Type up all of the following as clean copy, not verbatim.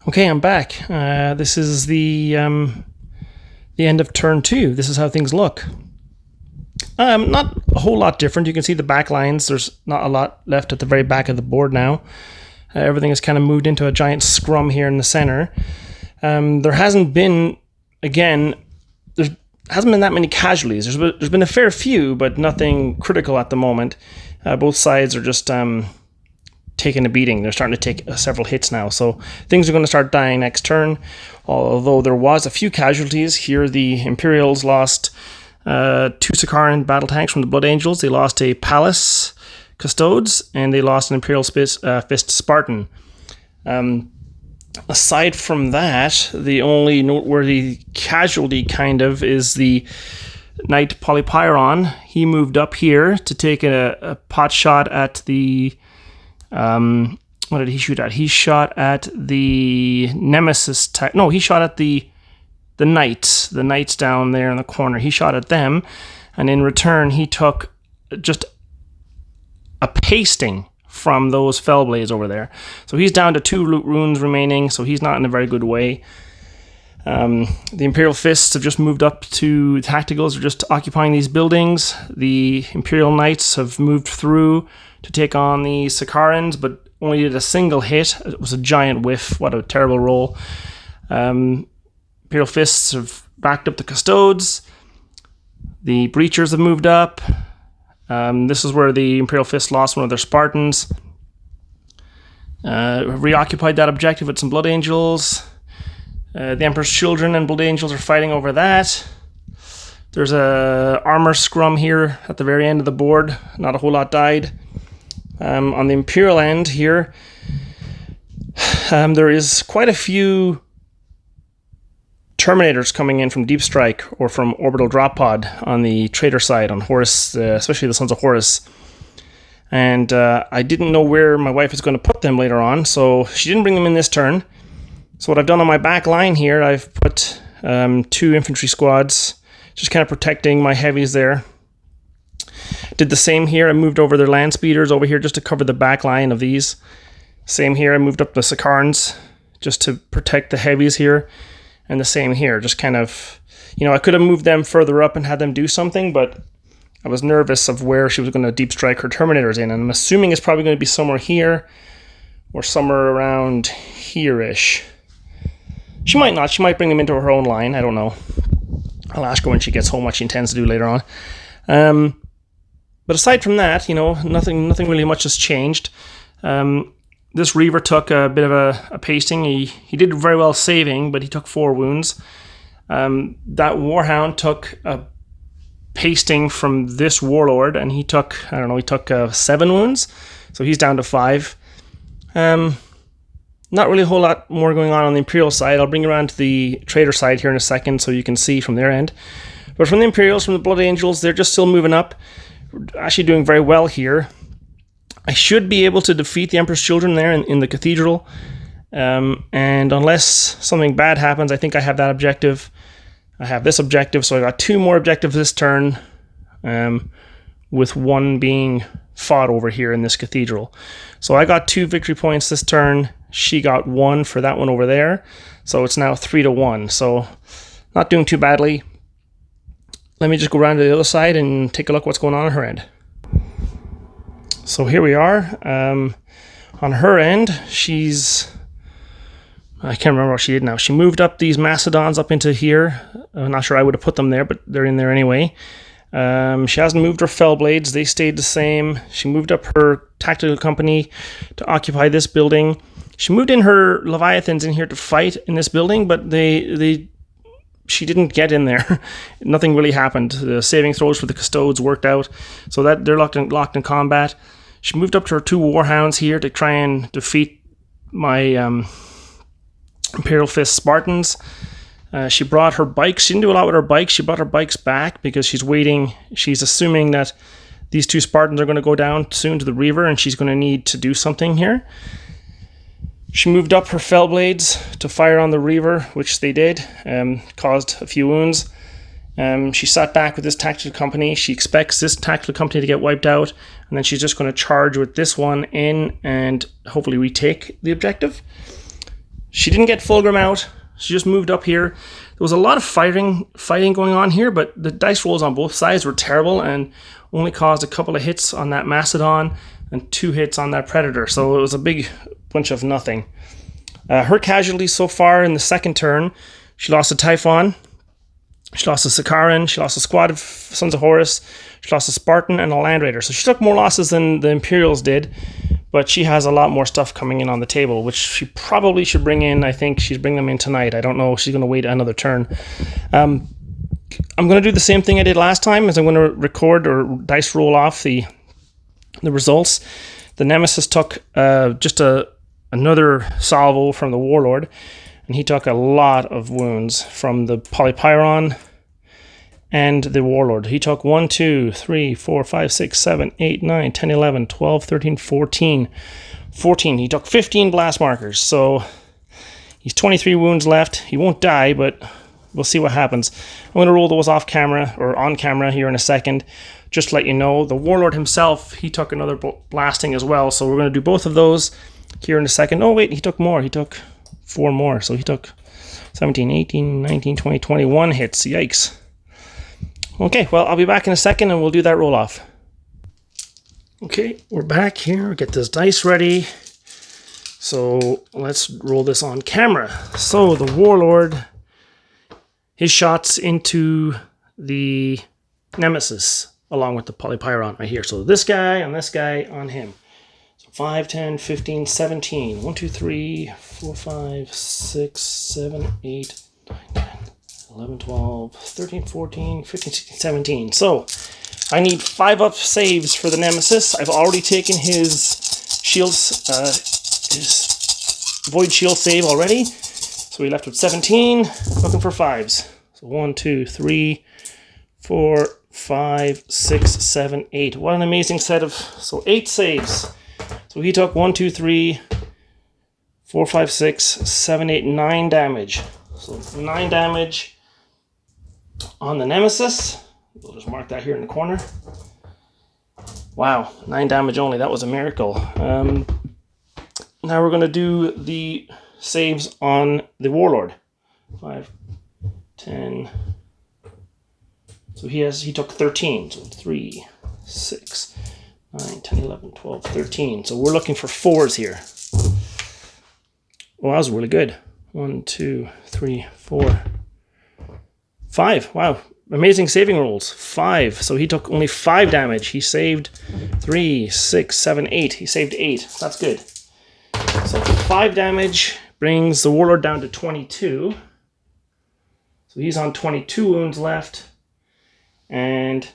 Okay, I'm back. This is the end of turn 2. This is how things look. Not a whole lot different. You can see the back lines. There's not a lot left at the very back of the board now. Everything has kind of moved into a giant scrum here in the center. There hasn't been, again, there hasn't been that many casualties. There's been a fair few, but nothing critical at the moment. Both sides are just taking a beating. They're starting to take several hits now, so things are going to start dying next turn. Although there was a few casualties here, the Imperials lost 2 Sakaran battle tanks from the Blood Angels. They lost a Palace Custodes, and they lost an Imperial Fist Spartan. Aside from that, the only noteworthy casualty kind of is the Knight Polypyron. He moved up here to take a pot shot at the what did he shoot at? He shot at the Nemesis type. No, he shot at the Knights. The Knights down there in the corner. He shot at them, and in return he took just a pasting from those Fellblades over there. So he's down to 2 loot runes remaining, so he's not in a very good way. The Imperial Fists have just moved up to tacticals. They're just occupying these buildings. The Imperial Knights have moved through to take on the Sakarans, but only did a single hit. It was a giant whiff. What a terrible roll. Imperial Fists have backed up the Custodes. The Breachers have moved up. This is where the Imperial Fists lost one of their Spartans. Reoccupied that objective with some Blood Angels. The Emperor's Children and Blood Angels are fighting over that. There's a armor scrum here at the very end of the board. Not a whole lot died. On the Imperial end here, there is quite a few Terminators coming in from Deep Strike or from Orbital Drop Pod on the Traitor side, on Horus, especially the Sons of Horus. And I didn't know where my wife was going to put them later on, so she didn't bring them in this turn. So what I've done on my back line here, I've put 2 infantry squads, just kind of protecting my heavies there. Did the same here. I moved over their land speeders over here just to cover the back line of these. Same here. I moved up the Sakarns just to protect the heavies here. And the same here. Just kind of, I could have moved them further up and had them do something, but I was nervous of where she was going to deep strike her Terminators in. And I'm assuming it's probably going to be somewhere here or somewhere around here-ish. She might not. She might bring them into her own line. I don't know. I'll ask her when she gets home what she intends to do later on. But aside from that, nothing really much has changed. This Reaver took a bit of a pasting. He did very well saving, but he took 4 wounds. That Warhound took a pasting from this Warlord, and he took 7 wounds. So he's down to 5. Not really a whole lot more going on the Imperial side. I'll bring you around to the Traitor side here in a second so you can see from their end. But from the Imperials, from the Blood Angels, they're just still moving up. Actually doing very well here. I should be able to defeat the Emperor's Children there in the Cathedral. And unless something bad happens, I think I have that objective. I have this objective, so I got 2 more objectives this turn, with one being fought over here in this Cathedral. So I got 2 victory points this turn. She got 1 for that one over there. So it's now 3-1. So not doing too badly. Let me just go around to the other side and take a look what's going on her end. So here we are. On her end, I can't remember what she did now. She moved up these Macedons up into here. I'm not sure I would have put them there, but they're in there anyway. She hasn't moved her Fellblades. They stayed the same. She moved up her tactical company to occupy this building. She moved in her Leviathans in here to fight in this building, but she didn't get in there. Nothing really happened. The saving throws for the Custodes worked out, so that they're locked in combat. She moved up to her 2 Warhounds here to try and defeat my Imperial Fist Spartans. She brought her bikes. She didn't do a lot with her bikes. She brought her bikes back because she's waiting. She's assuming that these 2 Spartans are going to go down soon to the Reaver, and she's going to need to do something here. She moved up her Fellblades to fire on the Reaver, which they did, caused a few wounds. She sat back with this tactical company. She expects this tactical company to get wiped out, and then she's just going to charge with this one in and hopefully retake the objective. She didn't get Fulgrim out. She just moved up here. There was a lot of fighting going on here, but the dice rolls on both sides were terrible and only caused a couple of hits on that Mastodon and 2 hits on that Predator. So it was a big bunch of nothing. Her casualties so far in the second turn, she lost a Typhon, she lost a Sakaran, she lost a squad of Sons of Horus, she lost a Spartan and a Land Raider. So she took more losses than the Imperials did, but she has a lot more stuff coming in on the table, which she probably should bring in. I think she'd bring them in tonight. I don't know. She's going to wait another turn. I'm going to do the same thing I did last time, as I'm going to record or dice roll off the results. The Nemesis took just another salvo from the Warlord, and he took a lot of wounds from the Polypyron and the Warlord. He took 1, 2, 3, 4, 5, 6, 7, 8, 9, 10, 11, 12, 13, 14. 14. He took 15 blast markers, so he's 23 wounds left. He won't die, but we'll see what happens. I'm going to roll those off camera, or on camera here in a second, just to let you know. The Warlord himself, he took another blasting as well, so we're going to do both of those here in a second. Oh wait, he took more. He took 4 more, so he took 17, 18, 19, 20, 21 hits. Yikes. Okay, well, I'll be back in a second and we'll do that roll off. Okay, we're back here. Get this dice ready. So let's roll this on camera. So the Warlord, his shots into the Nemesis along with the Polypyron right here. So this guy and this guy on him. 5, 10, 15, 17. 1, 2, 3, 4, 5, 6, 7, 8, 9, 10, 11, 12, 13, 14, 15, 16, 17. So I need 5 up saves for the Nemesis. I've already taken his shields, his Void Shield save already. So we left with 17, looking for 5s. So 1, 2, 3, 4, 5, 6, 7, 8. What an amazing set of, so 8 saves. So he took 1, 2, 3, 4, 5, 6, 7, 8, 9 damage. So 9 damage on the Nemesis. We'll just mark that here in the corner. Wow, 9 damage only. That was a miracle. Now we're going to do the saves on the Warlord. 5, 10. So he took 13. So 3, 6, 9, 10, 11, 12, 13. So we're looking for 4s here. Well, that was really good. 1, 2, 3, 4, 5. Wow. Amazing saving rolls. 5. So he took only 5 damage. He saved 3, 6, 7, 8. He saved 8. That's good. So 5 damage brings the Warlord down to 22. So he's on 22 wounds left. And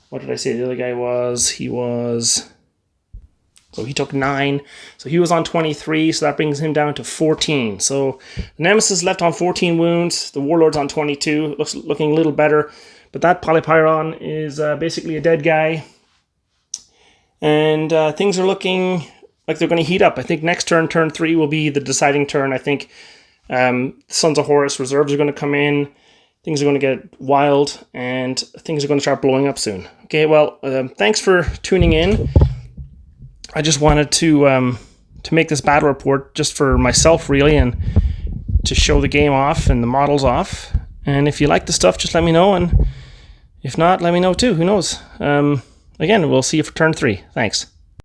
what did I say the other guy was? So he took 9. So he was on 23, so that brings him down to 14. So the Nemesis left on 14 wounds. The Warlord's on 22. Looking a little better. But that Polypyron is basically a dead guy. And things are looking like they're going to heat up. I think next turn, turn 3, will be the deciding turn. I think Sons of Horus reserves are going to come in. Things are going to get wild, and things are going to start blowing up soon. Okay, well, thanks for tuning in. I just wanted to make this battle report just for myself, really, and to show the game off and the models off. And if you like the stuff, just let me know, and if not, let me know too. Who knows? Again, we'll see you for turn 3. Thanks.